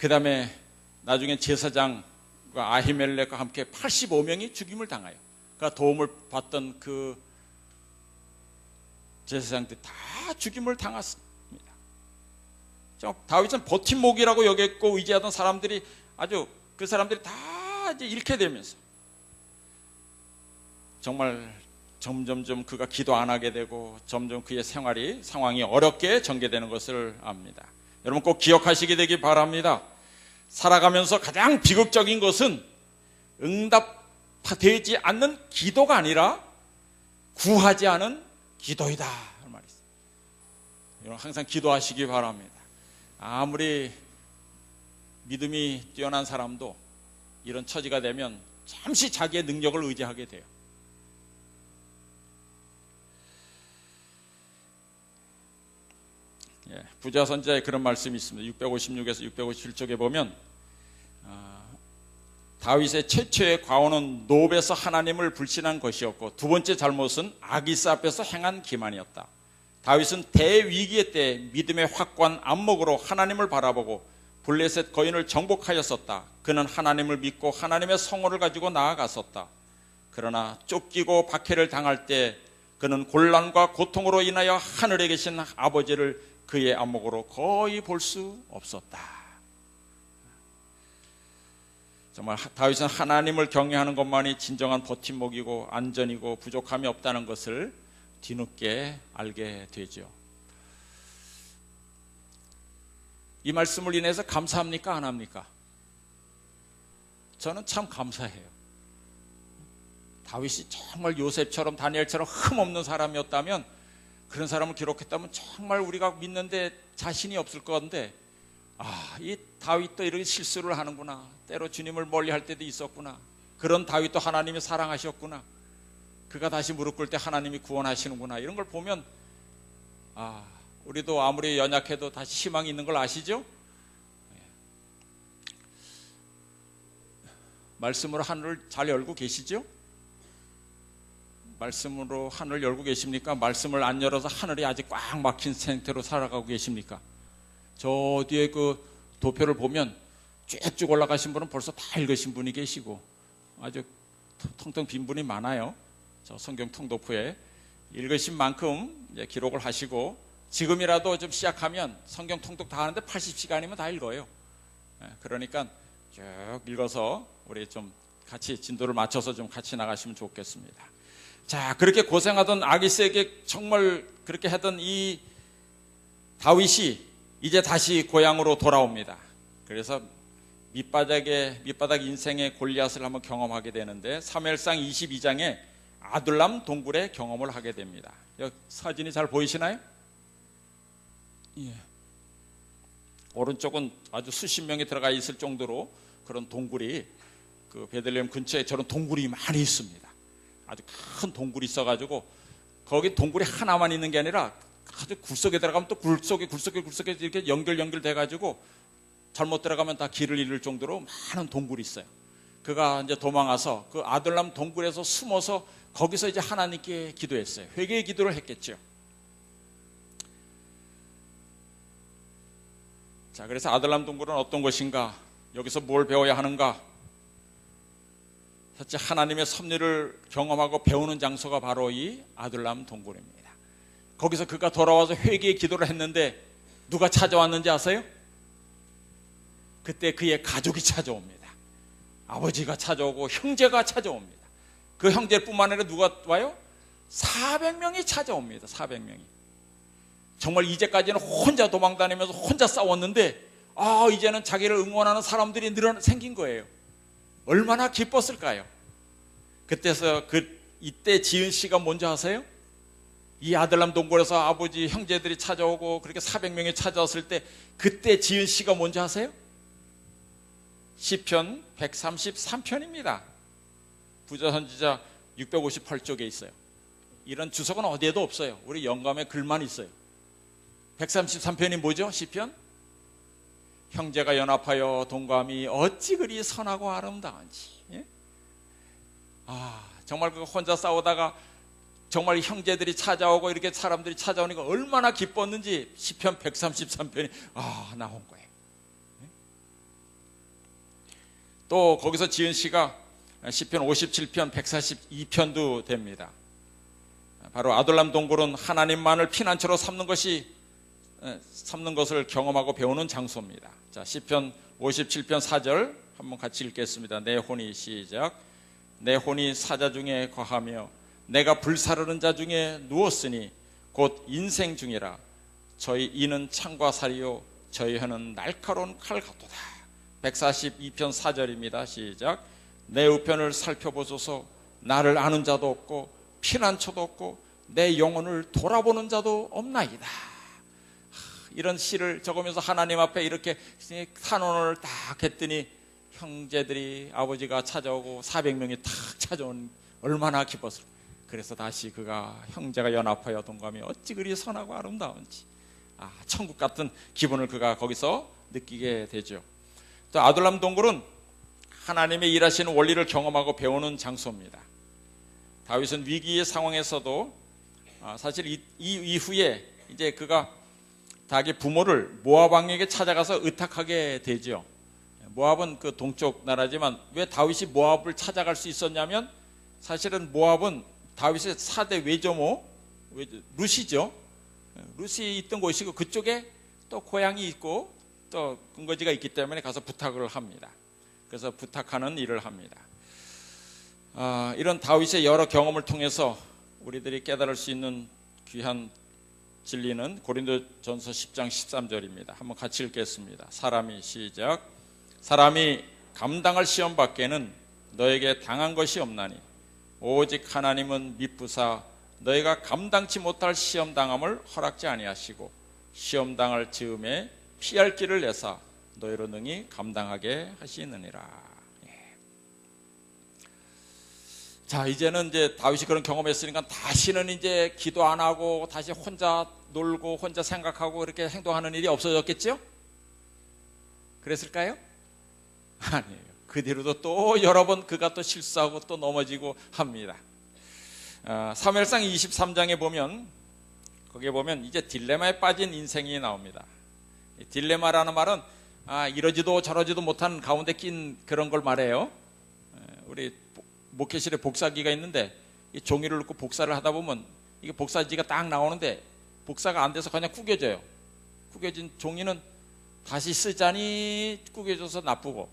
그 다음에 나중에 제사장과 아히멜렉과 함께 85명이 죽임을 당해요. 그러니까 도움을 받던 그 제사장들이 다 죽임을 당했습니다. 다윗은 버팀목이라고 여겼고 의지하던 사람들이 아주 그 사람들이 다 이제 잃게 되면서 정말 점점점 그가 기도 안 하게 되고 점점 그의 상황이 어렵게 전개되는 것을 압니다. 여러분 꼭 기억하시게 되기 바랍니다. 살아가면서 가장 비극적인 것은 응답되지 않는 기도가 아니라 구하지 않은 기도이다 하는 말이 있어요. 여러분 항상 기도하시기 바랍니다. 아무리 믿음이 뛰어난 사람도 이런 처지가 되면 잠시 자기의 능력을 의지하게 돼요. 부자 선지자의 그런 말씀이 있습니다. 656에서 657쪽에 보면 다윗의 최초의 과오는 노베서 하나님을 불신한 것이었고 두 번째 잘못은 아기스 앞에서 행한 기만이었다. 다윗은 대위기의 때 믿음의 확고한 안목으로 하나님을 바라보고 블레셋 거인을 정복하였었다. 그는 하나님을 믿고 하나님의 성호를 가지고 나아갔었다. 그러나 쫓기고 박해를 당할 때 그는 곤란과 고통으로 인하여 하늘에 계신 아버지를 그의 안목으로 거의 볼 수 없었다. 정말 다윗은 하나님을 경외하는 것만이 진정한 버팀목이고 안전이고 부족함이 없다는 것을 뒤늦게 알게 되죠. 이 말씀을 인해서 감사합니까? 안 합니까? 저는 참 감사해요. 다윗이 정말 요셉처럼 다니엘처럼 흠없는 사람이었다면, 그런 사람을 기록했다면 정말 우리가 믿는데 자신이 없을 것 같은데, 이 다윗도 이렇게 실수를 하는구나, 때로 주님을 멀리할 때도 있었구나, 그런 다윗도 하나님이 사랑하셨구나, 그가 다시 무릎 꿇을 때 하나님이 구원하시는구나, 이런 걸 보면 우리도 아무리 연약해도 다시 희망이 있는 걸 아시죠? 말씀으로 하늘을 잘 열고 계시죠? 말씀으로 하늘을 열고 계십니까? 말씀을 안 열어서 하늘이 아직 꽉 막힌 상태로 살아가고 계십니까? 저 뒤에 그 도표를 보면 쭉쭉 올라가신 분은 벌써 다 읽으신 분이 계시고 아주 텅텅 빈 분이 많아요. 저 성경 통도표에 읽으신 만큼 이제 기록을 하시고, 지금이라도 좀 시작하면 성경 통독 다 하는데 80시간이면 다 읽어요. 그러니까 쭉 읽어서 우리 좀 같이 진도를 맞춰서 좀 같이 나가시면 좋겠습니다. 자, 그렇게 고생하던 아기스에게 정말 그렇게 하던 이 다윗이 이제 다시 고향으로 돌아옵니다. 그래서 밑바닥 인생의 골리앗을 한번 경험하게 되는데, 사무엘상 22장에 아둘람 동굴의 경험을 하게 됩니다. 여기 사진이 잘 보이시나요? 예. 오른쪽은 아주 수십 명이 들어가 있을 정도로 그런 동굴이, 그 베들레헴 근처에 저런 동굴이 많이 있습니다. 아주 큰 동굴이 있어가지고 거기 동굴이 하나만 있는 게 아니라 아주 굴속에 들어가면 또 굴속에 이렇게 연결돼가지고 잘못 들어가면 다 길을 잃을 정도로 많은 동굴이 있어요. 그가 이제 도망와서 그 아둘람 동굴에서 숨어서 거기서 이제 하나님께 기도했어요. 회개의 기도를 했겠죠. 자, 그래서 아둘람 동굴은 어떤 것인가? 여기서 뭘 배워야 하는가? 사실 하나님의 섭리를 경험하고 배우는 장소가 바로 이 아둘람 동굴입니다. 거기서 그가 돌아와서 회개의 기도를 했는데 누가 찾아왔는지 아세요? 그때 그의 가족이 찾아옵니다. 아버지가 찾아오고 형제가 찾아옵니다. 그 형제뿐만 아니라 누가 와요? 400명이 찾아옵니다. 400명이. 정말 이제까지는 혼자 도망다니면서 혼자 싸웠는데 이제는 자기를 응원하는 사람들이 생긴 거예요. 얼마나 기뻤을까요? 그때서 이때 지은 씨가 뭔지 아세요? 이 아들람 동굴에서 아버지 형제들이 찾아오고 그렇게 400명이 찾아왔을 때 그때 지은 씨가 뭔지 아세요? 시편 133편입니다. 부자 선지자 658쪽에 있어요. 이런 주석은 어디에도 없어요. 우리 영감에 글만 있어요. 133편이 뭐죠? 시편? 형제가 연합하여 동감이 어찌 그리 선하고 아름다운지. 예? 정말 그 혼자 싸우다가 정말 형제들이 찾아오고 이렇게 사람들이 찾아오니까 얼마나 기뻤는지 시편 133편이 나온 거예요. 예? 또 거기서 지은 시가 시편 57편 142편도 됩니다. 바로 아둘람 동굴은 하나님만을 피난처로 삼는 것을 경험하고 배우는 장소입니다. 자, 시편 57편 4절 한번 같이 읽겠습니다. 내 혼이 시작. 내 혼이 사자 중에 거하며 내가 불사르는 자 중에 누웠으니 곧 인생 중이라. 저희 이는 창과 살이요 저희 혀는 날카로운 칼 같도다. 142편 4절입니다. 시작. 내 우편을 살펴보소서. 나를 아는 자도 없고 피난처도 없고 내 영혼을 돌아보는 자도 없나이다. 이런 시를 적으면서 하나님 앞에 이렇게 탄원을 딱 했더니 형제들이 아버지가 찾아오고 400명이 탁 찾아온, 얼마나 기뻤을까. 그래서 다시 그가 형제가 연합하여 동감이 어찌 그리 선하고 아름다운지, 천국 같은 기분을 그가 거기서 느끼게 되죠. 또 아둘람 동굴은 하나님의 일하시는 원리를 경험하고 배우는 장소입니다. 다윗은 위기의 상황에서도 사실 이 이후에 이제 그가 자기 부모를 모압 왕에게 찾아가서 의탁하게 되죠. 모압은 그 동쪽 나라지만 왜 다윗이 모압을 찾아갈 수 있었냐면, 사실은 모압은 다윗의 4대 외조모 룻이죠. 룻이 있던 곳이고 그쪽에 또 고향이 있고 또 근거지가 있기 때문에 가서 부탁을 합니다. 그래서 부탁하는 일을 합니다. 이런 다윗의 여러 경험을 통해서 우리들이 깨달을 수 있는 귀한 진리는 고린도전서 10장 13절입니다. 한번 같이 읽겠습니다. 사람이 시작. 사람이 감당할 시험 밖에는 너에게 당한 것이 없나니 오직 하나님은 미쁘사 너희가 감당치 못할 시험 당함을 허락지 아니하시고 시험 당할 즈음에 피할 길을 내사 너희로 능히 감당하게 하시느니라. 자, 이제는 이제 다윗이 그런 경험했으니까 다시는 이제 기도 안 하고 다시 혼자 놀고 혼자 생각하고 이렇게 행동하는 일이 없어졌겠죠? 그랬을까요? 아니에요. 그 뒤로도 또 여러 번 그가 또 실수하고 또 넘어지고 합니다. 사무엘상 23장에 보면, 거기에 보면 이제 딜레마에 빠진 인생이 나옵니다. 딜레마라는 말은 이러지도 저러지도 못한 가운데 낀 그런 걸 말해요. 우리 목회실에 복사기가 있는데 이 종이를 넣고 복사를 하다 보면 이게 복사지가 딱 나오는데 복사가 안 돼서 그냥 구겨져요. 구겨진 종이는 다시 쓰자니 구겨져서 나쁘고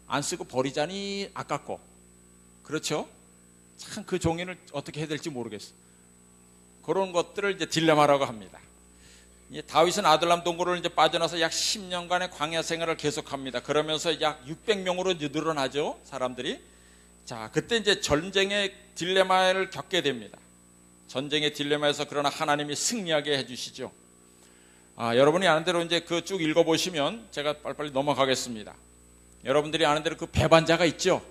안 쓰고 버리자니 아깝고, 그렇죠? 참 그 종이를 어떻게 해야 될지 모르겠어요. 그런 것들을 이제 딜레마라고 합니다. 이제 다윗은 아둘람 동굴을 이제 빠져나서 약 10년간의 광야 생활을 계속합니다. 그러면서 약 600명으로 늘어나죠, 사람들이. 자, 그때 이제 전쟁의 딜레마를 겪게 됩니다. 전쟁의 딜레마에서 그러나 하나님이 승리하게 해주시죠. 여러분이 아는 대로 이제 그 쭉 읽어보시면, 제가 빨리빨리 넘어가겠습니다. 여러분들이 아는 대로 그 배반자가 있죠.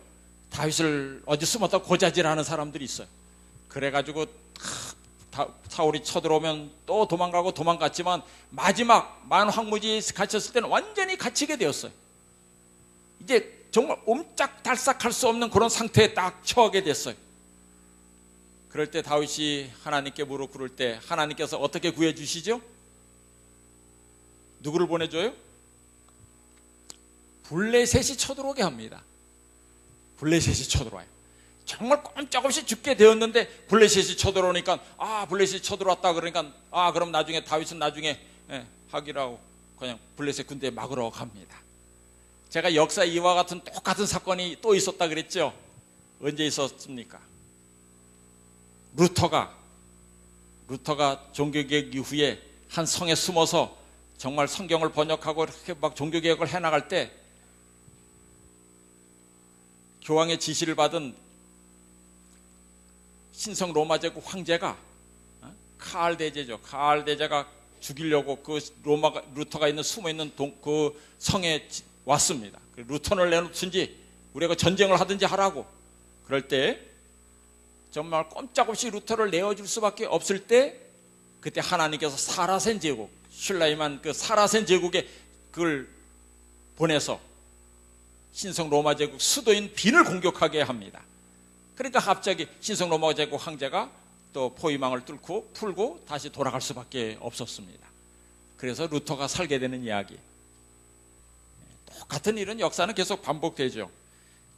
다윗을 어디 숨었다 고자질하는 사람들이 있어요. 그래가지고 사울이 쳐들어오면 또 도망가고 도망갔지만 마지막 만황무지에 갇혔을 때는 완전히 갇히게 되었어요. 이제 정말 옴짝달싹할 수 없는 그런 상태에 딱 처하게 됐어요. 그럴 때 다윗이 하나님께 무릎 꿇을 때 하나님께서 어떻게 구해주시죠? 누구를 보내줘요? 블레셋이 쳐들어오게 합니다. 블레셋이 쳐들어와요. 정말 꼼짝없이 죽게 되었는데 블레셋이 쳐들어오니까 블레셋이 쳐들어왔다 그러니까 그럼 나중에 다윗은 나중에 하기라고 그냥 블레셋 군대에 막으러 갑니다. 제가 역사 이와 같은 똑같은 사건이 또 있었다 그랬죠. 언제 있었습니까? 루터가 종교개혁 이후에 한 성에 숨어서 정말 성경을 번역하고 이렇게 막 종교개혁을 해나갈 때 교황의 지시를 받은 신성 로마 제국 황제가 카알 대제죠. 카알 대제가 죽이려고 그 루터가 있는 숨어있는 그 성에 왔습니다. 루터를 내놓든지 우리가 전쟁을 하든지 하라고. 그럴 때 정말 꼼짝없이 루터를 내어줄 수밖에 없을 때 그때 하나님께서 사라센 제국, 슐라이만 그 사라센 제국에 그걸 보내서 신성 로마 제국 수도인 빈을 공격하게 합니다. 그러니까 갑자기 신성 로마 제국 황제가 또 포위망을 뚫고 풀고 다시 돌아갈 수밖에 없었습니다. 그래서 루터가 살게 되는 이야기. 똑같은 일은 역사는 계속 반복되죠.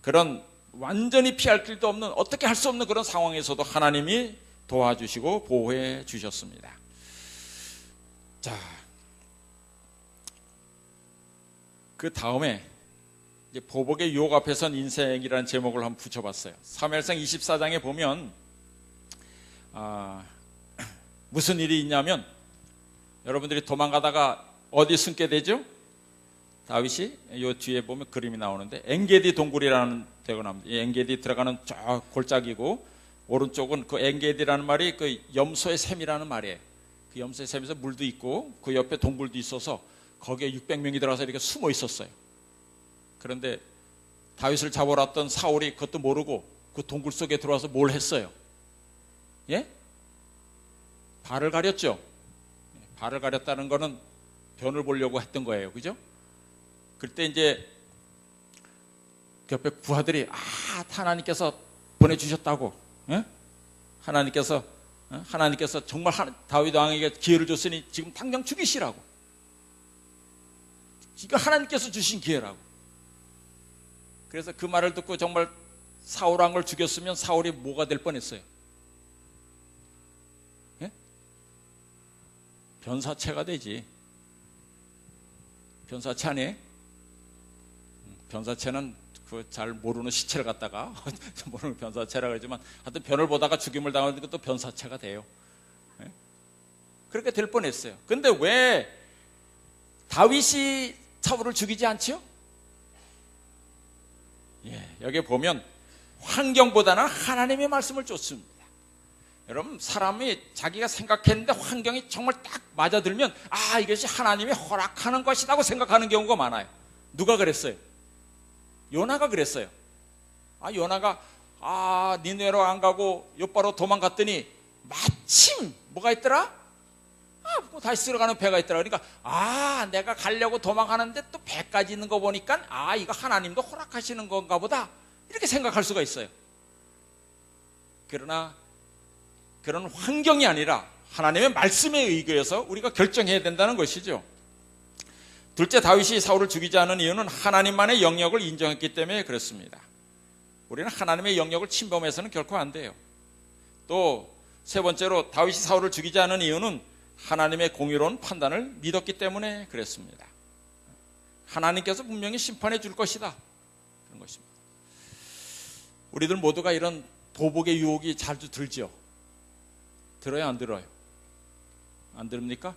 그런 완전히 피할 길도 없는, 어떻게 할 수 없는 그런 상황에서도 하나님이 도와주시고 보호해 주셨습니다. 자, 그 다음에 이제 보복의 유혹 앞에 선 인생이라는 제목을 한번 붙여봤어요. 사무엘상 24장에 보면 무슨 일이 있냐면, 여러분들이 도망가다가 어디 숨게 되죠? 다윗이 요 뒤에 보면 그림이 나오는데 엔게디 동굴이라는 데가 나옵니다. 이 엔게디 들어가는 저 골짜기고, 오른쪽은 그 엔게디라는 말이 그 염소의 샘이라는 말이에요. 그 염소의 샘에서 물도 있고 그 옆에 동굴도 있어서 거기에 600명이 들어가서 이렇게 숨어 있었어요. 그런데 다윗을 잡으러 왔던 사울이 그것도 모르고 그 동굴 속에 들어와서 뭘 했어요? 예? 발을 가렸죠. 발을 가렸다는 거는 변을 보려고 했던 거예요. 그죠? 그때 이제 그 옆에 부하들이 하나님께서 보내주셨다고, 예? 하나님께서 정말 다윗 왕에게 기회를 줬으니 지금 당장 죽이시라고. 이거 하나님께서 주신 기회라고. 그래서 그 말을 듣고 정말 사울 왕을 죽였으면 사울이 뭐가 될 뻔했어요? 예? 변사체가 되지. 변사체 아니에요? 변사체는 그 잘 모르는 시체를 갖다가 모르는 변사체라고 하지만 하여튼 변을 보다가 죽임을 당하는 것도 변사체가 돼요. 예? 그렇게 될 뻔했어요. 근데 왜 다윗이 사울을 죽이지 않지요? 예, 여기 보면 환경보다는 하나님의 말씀을 쫓습니다. 여러분, 사람이 자기가 생각했는데 환경이 정말 딱 맞아들면 이것이 하나님이 허락하는 것이라고 생각하는 경우가 많아요. 누가 그랬어요? 요나가 그랬어요. 요나가 니느웨로 안 가고 요바로 도망갔더니 마침 뭐가 있더라? 다시 들어가는 배가 있더라. 그러니까 내가 가려고 도망가는데 또 배까지 있는 거 보니까 이거 하나님도 허락하시는 건가 보다, 이렇게 생각할 수가 있어요. 그러나 그런 환경이 아니라 하나님의 말씀에 의거해서 우리가 결정해야 된다는 것이죠. 둘째, 다윗이 사울을 죽이지 않은 이유는 하나님만의 영역을 인정했기 때문에 그렇습니다. 우리는 하나님의 영역을 침범해서는 결코 안 돼요. 또 세 번째로, 다윗이 사울을 죽이지 않은 이유는 하나님의 공의로운 판단을 믿었기 때문에 그랬습니다. 하나님께서 분명히 심판해 줄 것이다, 그런 것입니다. 우리들 모두가 이런 보복의 유혹이 자주 들죠. 들어요, 안 들어요? 안 들습니까?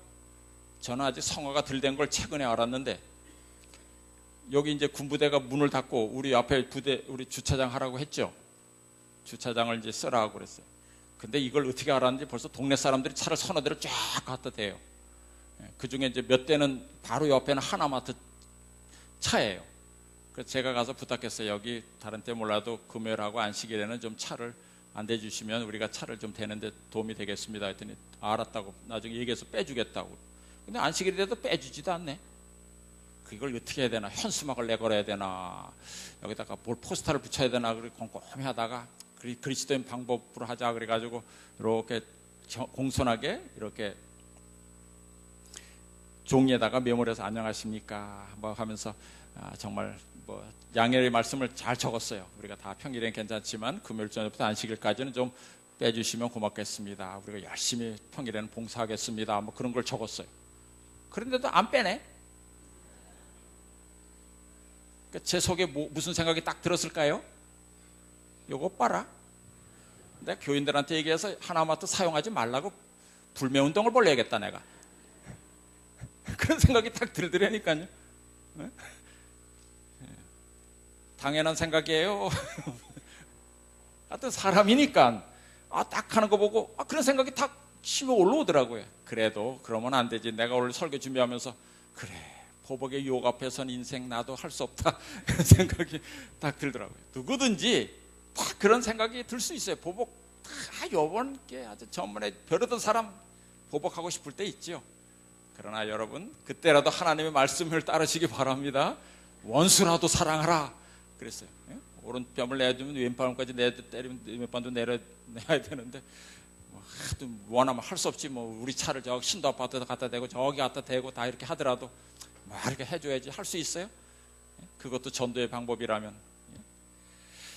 저는 아직 성화가 덜 된 걸 최근에 알았는데, 여기 이제 군부대가 문을 닫고 우리 앞에 부대, 우리 주차장 하라고 했죠. 주차장을 이제 쓰라고 그랬어요. 근데 이걸 어떻게 알았는지 벌써 동네 사람들이 차를 서너 대로 쫙 갖다 대요. 그 중에 이제 몇 대는 바로 옆에는 하나마트 차예요. 그래서 제가 가서 부탁했어요. 여기 다른 때 몰라도 금요일하고 안식일에는 좀 차를 안 대주시면 우리가 차를 좀 대는데 도움이 되겠습니다 했더니 알았다고 나중에 얘기해서 빼주겠다고. 근데 안식일에도 빼주지도 않네. 그걸 어떻게 해야 되나, 현수막을 내걸어야 되나, 여기다가 뭘 포스터를 붙여야 되나, 그렇게 꼼꼼히 하다가 그리스도인 방법으로 하자 그래가지고 이렇게 공손하게 이렇게 종이에다가 메모해서 안녕하십니까 뭐 하면서 정말 뭐 양해의 말씀을 잘 적었어요. 우리가 다 평일엔 괜찮지만 금요일 저녁부터 안식일까지는 좀 빼주시면 고맙겠습니다. 우리가 열심히 평일에는 봉사하겠습니다. 뭐 그런 걸 적었어요. 그런데도 안 빼네. 제 속에 무슨 생각이 딱 들었을까요? 요거 봐라. 내가 교인들한테 얘기해서 하나마트 사용하지 말라고 불매운동을 벌려야겠다 내가. 그런 생각이 딱 들더라니까요. 당연한 생각이에요. 하여튼 사람이니까 딱 하는 거 보고 그런 생각이 딱 치며 올라오더라고요. 그래도 그러면 안 되지. 내가 오늘 설교 준비하면서 그래, 보복의 유혹 앞에선 인생 나도 할 수 없다, 그런 생각이 딱 들더라고요. 누구든지 다 그런 생각이 들 수 있어요. 보복 요번 게 아주 전문에 별어던 사람 보복하고 싶을 때 있죠. 그러나 여러분, 그때라도 하나님의 말씀을 따르시기 바랍니다. 원수라도 사랑하라 그랬어요. 오른뺨을 내주면 왼뺨까지 때리면 왼뺨도 내야 되는데 하도 원하면 할 수 없지. 뭐 우리 차를 저기 신도 아파트에 갖다 대고 저기 갖다 대고 다 이렇게 하더라도 뭐 이렇게 해줘야지 할 수 있어요. 그것도 전도의 방법이라면.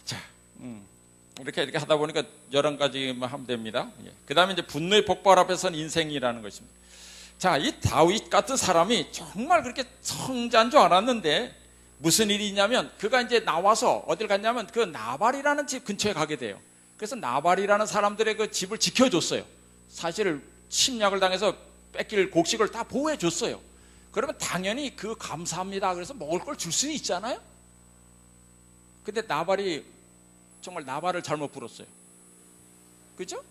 자, 이렇게 하다 보니까 11가지만 하면 됩니다. 그 다음에 이제 분노의 폭발 앞에서는 인생이라는 것입니다. 자, 이 다윗 같은 사람이 정말 그렇게 성자인 줄 알았는데 무슨 일이 있냐면 그가 이제 나와서 어딜 갔냐면 그 나발이라는 집 근처에 가게 돼요. 그래서 나발이라는 사람들의 그 집을 지켜줬어요. 사실 침략을 당해서 뺏길 곡식을 다 보호해줬어요. 그러면 당연히 그 감사합니다. 그래서 먹을 걸 줄 수 있잖아요. 근데 나발이 정말 나발을 잘못 불었어요. 그죠?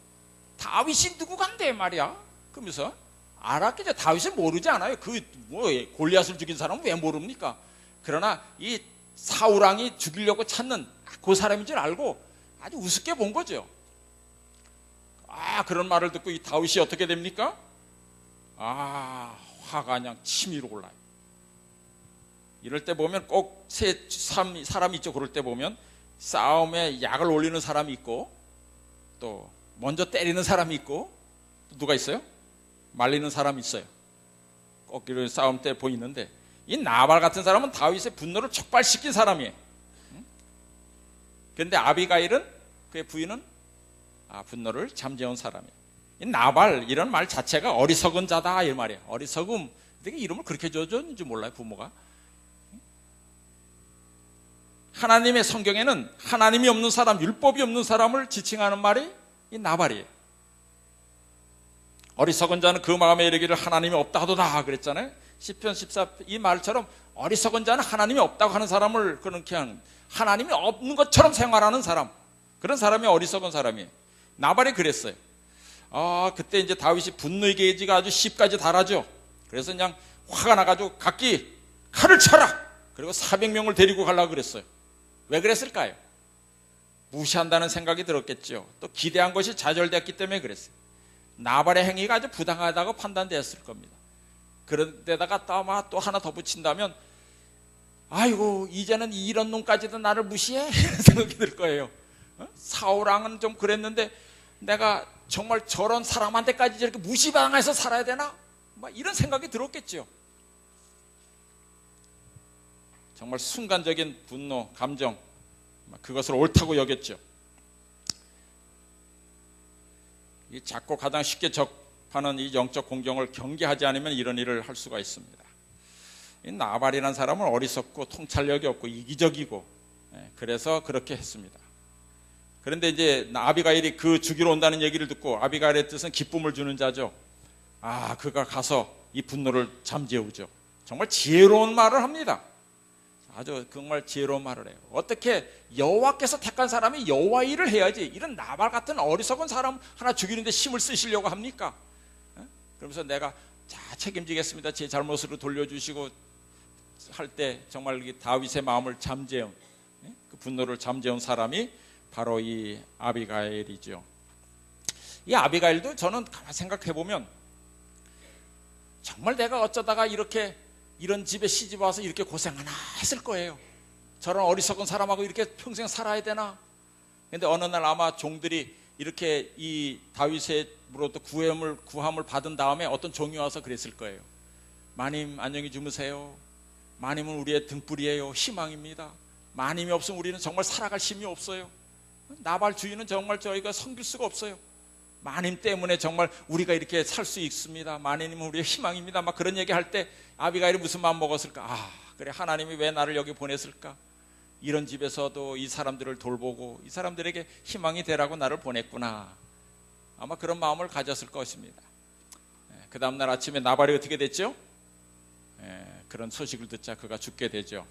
다윗이 누구간데 말이야. 그러면서 알았겠죠. 다윗은 모르지 않아요. 그 뭐 골리앗을 죽인 사람은 왜 모릅니까? 그러나 이 사울왕이 죽이려고 찾는 그 사람인 줄 알고 아주 우습게 본 거죠. 그런 말을 듣고 이 다윗이 어떻게 됩니까? 화가 그냥 치밀어 올라요. 이럴 때 보면 꼭 사람이 있죠. 그럴 때 보면 싸움에 약을 올리는 사람이 있고 또 먼저 때리는 사람이 있고 또 누가 있어요? 말리는 사람이 있어요. 꼭 이런 싸움 때 보이는데 이 나발 같은 사람은 다윗의 분노를 촉발시킨 사람이에요. 그런데 아비가일은 그의 부인은 분노를 잠재운 사람이에요. 이 나발 이런 말 자체가 어리석은 자다 이 말이에요. 어리석음. 되게 이름을 그렇게 줘줬는지 몰라요, 부모가. 하나님의 성경에는 하나님이 없는 사람, 율법이 없는 사람을 지칭하는 말이 이 나발이에요. 어리석은 자는 그 마음에 이르기를 하나님이 없다 하도다 그랬잖아요. 시편 14 이 말처럼 어리석은 자는 하나님이 없다고 하는 사람을 그냥 하나님이 없는 것처럼 생활하는 사람, 그런 사람이 어리석은 사람이에요. 나발이 그랬어요. 그때 이제 다윗이 분노의 게이지가 아주 10까지 달하죠. 그래서 그냥 화가 나가지고 각기 칼을 쳐라. 그리고 400명을 데리고 가려고 그랬어요. 왜 그랬을까요? 무시한다는 생각이 들었겠죠. 또 기대한 것이 좌절됐기 때문에 그랬어요. 나발의 행위가 아주 부당하다고 판단되었을 겁니다. 그런데다가 또 하나 더 붙인다면 아이고 이제는 이런 놈까지도 나를 무시해? 이런 생각이 들 거예요. 사울왕은 좀 그랬는데 내가 정말 저런 사람한테까지 저렇게 무시당해서 살아야 되나? 이런 생각이 들었겠죠. 정말 순간적인 분노, 감정, 그것을 옳다고 여겼죠. 이 작고 가장 쉽게 접하는 이 영적 공경을 경계하지 않으면 이런 일을 할 수가 있습니다. 이 나발이라는 사람은 어리석고 통찰력이 없고 이기적이고 그래서 그렇게 했습니다. 그런데 이제 아비가일이 그 죽이러 온다는 얘기를 듣고 아비가일의 뜻은 기쁨을 주는 자죠. 그가 가서 이 분노를 잠재우죠. 정말 지혜로운 말을 합니다. 아주 정말 지혜로운 말을 해요. 어떻게 여호와께서 택한 사람이 여호와 일을 해야지 이런 나발 같은 어리석은 사람 하나 죽이는데 힘을 쓰시려고 합니까? 그러면서 내가 책임지겠습니다. 제 잘못으로 돌려주시고 할 때 정말 다윗의 마음을 잠재운 그 분노를 잠재운 사람이 바로 이 아비가일이죠. 이 아비가일도 저는 가만 생각해 보면 정말 내가 어쩌다가 이런 집에 시집 와서 이렇게 고생하나 했을 거예요. 저런 어리석은 사람하고 이렇게 평생 살아야 되나? 근데 어느 날 아마 종들이 이렇게 이 다윗으로부터 구함을 받은 다음에 어떤 종이 와서 그랬을 거예요. 마님 안녕히 주무세요. 마님은 우리의 등불이에요. 희망입니다. 마님이 없으면 우리는 정말 살아갈 힘이 없어요. 나발 주인은 정말 저희가 섬길 수가 없어요. 마님 때문에 정말 우리가 이렇게 살 수 있습니다. 마님은 우리의 희망입니다. 그런 얘기할 때 아비가일이 무슨 마음 먹었을까? 그래 하나님이 왜 나를 여기 보냈을까? 이런 집에서도 이 사람들을 돌보고 이 사람들에게 희망이 되라고 나를 보냈구나. 아마 그런 마음을 가졌을 것입니다. 그 다음날 아침에 나발이 어떻게 됐죠? 그런 소식을 듣자 그가 죽게 되죠.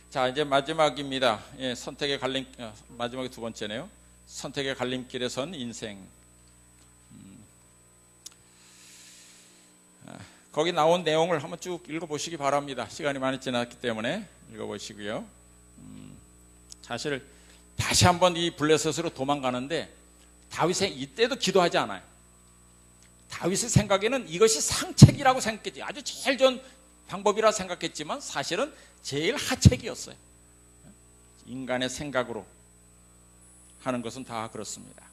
자 이제 마지막입니다. 선택의 갈림 마지막에 두 번째네요. 선택의 갈림길에 선 인생. 거기 나온 내용을 한번 쭉 읽어보시기 바랍니다. 시간이 많이 지났기 때문에 읽어보시고요. 사실 다시 한번 이 블레셋으로 도망가는데 다윗이 이때도 기도하지 않아요. 다윗의 생각에는 이것이 상책이라고 생각했지. 아주 제일 좋은 방법이라 생각했지만 사실은 제일 하책이었어요. 인간의 생각으로 하는 것은 다 그렇습니다.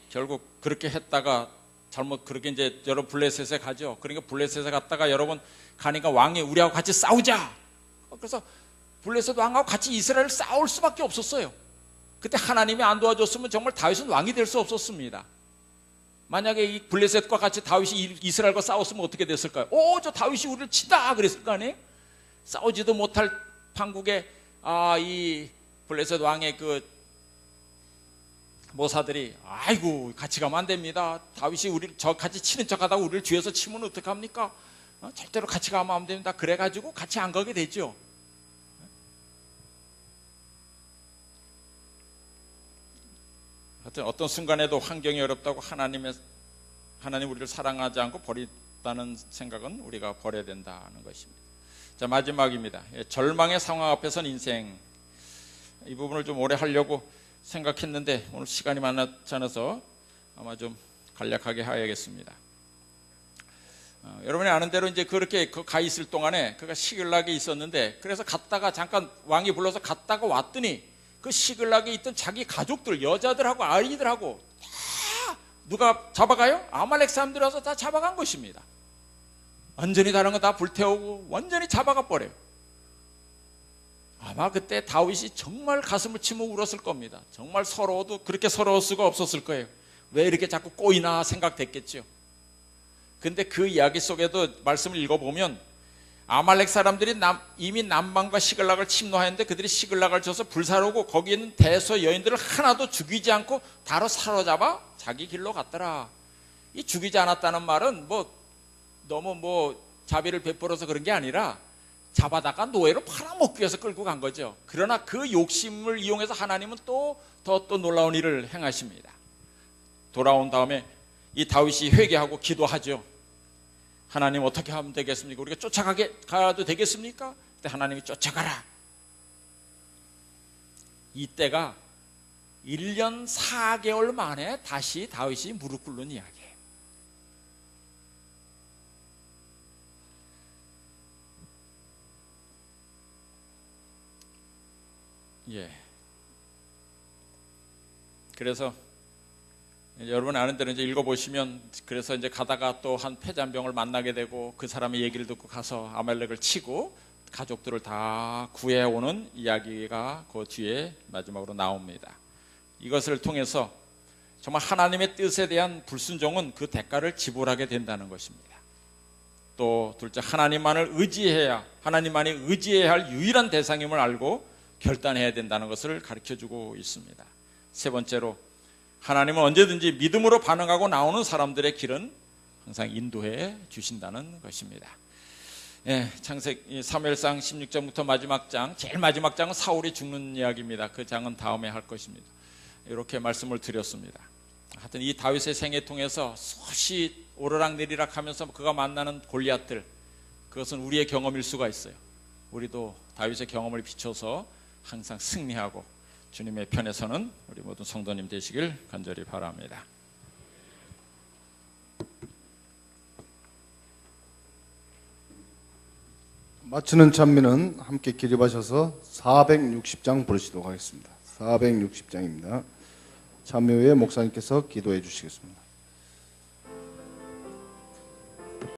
결국 그렇게 했다가 잘못 그렇게 이제 여러분 블레셋에 가죠. 그러니까 블레셋에 갔다가 여러분 가니까 왕이 우리하고 같이 싸우자. 그래서 블레셋 왕하고 같이 이스라엘 싸울 수밖에 없었어요. 그때 하나님이 안 도와줬으면 정말 다윗은 왕이 될 수 없었습니다. 만약에 이 블레셋과 같이 다윗이 이스라엘과 싸웠으면 어떻게 됐을까요? 저 다윗이 우리를 치다 그랬을 거 아니에요? 싸우지도 못할 판국에 이 블레셋 왕의 그 모사들이 아이고 같이 가면 안 됩니다. 다윗이 우리를 같이 치는 척하다가 우리를 뒤에서 치면 어떡합니까? 절대로 같이 가면 안 됩니다. 그래가지고 같이 안 가게 되죠. 하여튼 어떤 순간에도 환경이 어렵다고 하나님 우리를 사랑하지 않고 버린다는 생각은 우리가 버려야 된다는 것입니다. 자, 마지막입니다. 절망의 상황 앞에선 인생. 이 부분을 좀 오래 하려고 생각했는데 오늘 시간이 많지 않아서 아마 좀 간략하게 해야겠습니다. 여러분이 아는 대로 이제 그렇게 가 있을 동안에 그가 시글락에 있었는데, 그래서 갔다가 잠깐 왕이 불러서 갔다가 왔더니 그 시글락에 있던 자기 가족들, 여자들하고 아이들하고 다 누가 잡아가요? 아말렉 사람들이 와서 다 잡아간 것입니다. 완전히 다른 거 다 불태우고 완전히 잡아가 버려요. 아마 그때 다윗이 정말 가슴을 치며 울었을 겁니다. 정말 서러워도 그렇게 서러울 수가 없었을 거예요. 왜 이렇게 자꾸 꼬이나 생각됐겠죠. 근데 그 이야기 속에도 말씀을 읽어보면 아말렉 사람들이 이미 남방과 시글락을 침노하였는데 그들이 시글락을 쳐서 불사르고 거기 있는 대소 여인들을 하나도 죽이지 않고 다로 사로잡아 자기 길로 갔더라. 이 죽이지 않았다는 말은 너무 자비를 베풀어서 그런 게 아니라 잡아다가 노예로 팔아먹기 위해서 끌고 간 거죠. 그러나 그 욕심을 이용해서 하나님은 또 놀라운 일을 행하십니다. 돌아온 다음에 이 다윗이 회개하고 기도하죠. 하나님 어떻게 하면 되겠습니까? 우리가 쫓아가도 되겠습니까? 그때 하나님이 쫓아가라. 이때가 1년 4개월 만에 다시 다윗이 무릎 꿇는 이야기예요. 그래서 여러분 아는 대로 이제 읽어보시면, 그래서 이제 가다가 또 한 패잔병을 만나게 되고 그 사람의 얘기를 듣고 가서 아말렉을 치고 가족들을 다 구해오는 이야기가 그 뒤에 마지막으로 나옵니다. 이것을 통해서 정말 하나님의 뜻에 대한 불순종은 그 대가를 지불하게 된다는 것입니다. 또 둘째, 하나님만이 의지해야 할 유일한 대상임을 알고 결단해야 된다는 것을 가르쳐주고 있습니다. 세 번째로, 하나님은 언제든지 믿음으로 반응하고 나오는 사람들의 길은 항상 인도해 주신다는 것입니다. 창세기 사무엘상 16장부터 마지막 장, 제일 마지막 장은 사울이 죽는 이야기입니다. 그 장은 다음에 할 것입니다. 이렇게 말씀을 드렸습니다. 하여튼 이 다윗의 생애 통해서 수시 오르락내리락 하면서 그가 만나는 골리앗들, 그것은 우리의 경험일 수가 있어요. 우리도 다윗의 경험을 비춰서 항상 승리하고 주님의 편에 서는 우리 모든 성도님 되시길 간절히 바랍니다. 마치는 찬미는 함께 기립하셔서 460장 부르시도록 하겠습니다. 460장입니다. 찬미 후에 목사님께서 기도해 주시겠습니다.